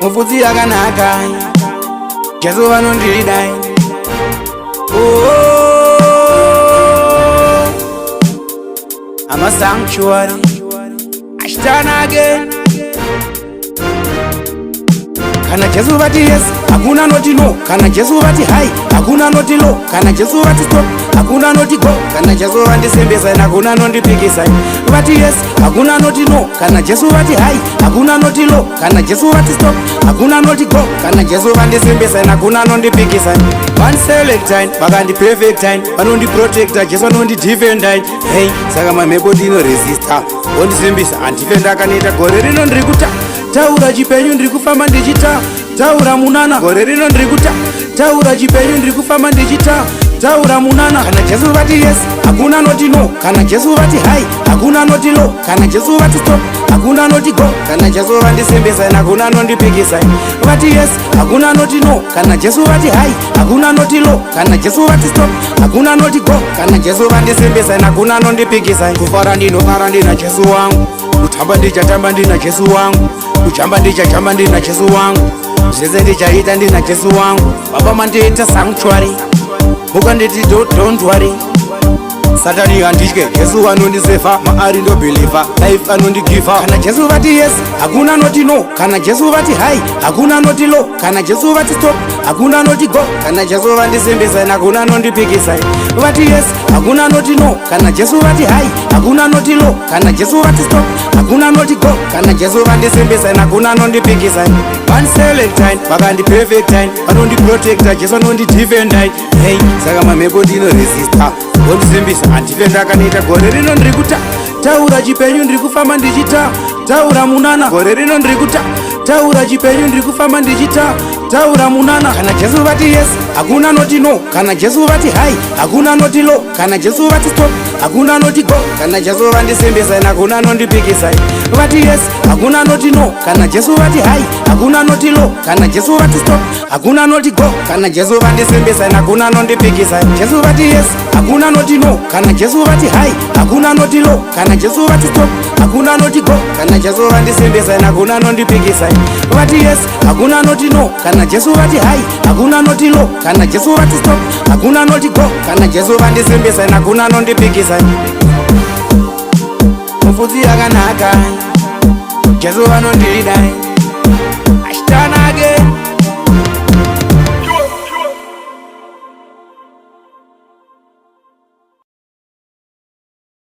mufudzi yakanaka Jesu vanondidai I'm a sanctuary Ashtan again Kana Jesu vati yes hakuna noti no Kana Jesu vati high hakuna noti low Kana Jesu vati stop hakuna noti go Kana Jesu vandisembesa hakuna nondipikisa vati yes hakuna noti no Kana Jesu vati high hakuna noti low Kana Jesu vati stop hakuna noti go Kana Jesu vandisembesa hakuna nondipikisa one select time vakandi perfect time vanondi protector Jesu anondi defender hey saka mamhepo ndino resistor ondisembesa andifenda kaneta gore rino ndiri kuta taura chipenyu ndiri kufamba ndichita taura munana gore rino ndiri kuta taura chipenyu ndiri kufamba ndichita taura munana Kana Jesu vati yes hakuna noti no Kana Jesu vati high hakuna noti low Kana Jesu vati stop hakuna noti go Kana Jesu vandisembesa hakuna nondipikisa vati yes hakuna noti no Kana Jesu vati high hakuna noti low Kana Jesu vati stop hakuna noti go Kana Jesu vandisembesa hakuna nondipikisa kufara ndinofara ndina Jesu wangu kutamba ndichatamba ndina Jesu wangu kuchamba ndichachamba ndina Jesu wangu zvese ndichaita ndina Jesu wangu baba mandiita sanctuary mukanditi don't worry Satani handitye Jesu anondisefa maari ndobheliva life anondigiva Kana Jesu vati yes hakuna noti no Kana Jesu vati high hakuna noti low Kana Jesu vati stop hakuna noti go Kana Jesu vandisembesa hakuna nondipikisa vati yes hakuna noti no Kana Jesu vati high hakuna noti low Kana Jesu vati stop hakuna noti go Kana Jesu vandisembesa hakuna nondipikisa one select time vakandi perfect time vanondi protector Jesu anondi defender hey saka mamhepo ndino resistor ondisembesa andifenda kaneta gore rino ndiri kuta taura chipenyu ndiri kufamba ndichita taura munana gore rino ndiri kuta taura chipenyu ndiri kufamba ndichita taura munana Kana Jesu vati yes hakuna noti no Kana Jesu vati high hakuna noti low Kana Jesu vati stop hakuna noti go Kana Jesu vandisembesa hakuna nondipikisa vati yes hakuna noti no Kana Jesu vati high hakuna noti low Kana Jesu vati stop hakuna noti go Kana Jesu vandisembesa hakuna nondipikisa Jesu vati yes hakuna noti no Kana Jesu vati high hakuna noti low Kana Jesu vati stop hakuna noti go Kana Jesu vandisembesa hakuna nondipikisa vati yes hakuna noti no Kana Jesu vati high hakuna noti low Kana Jesu vati stop hakuna noti go Kana Jesu vandisembesa hakuna nondipikisa mufudzi yakanaka Jesu vanondidai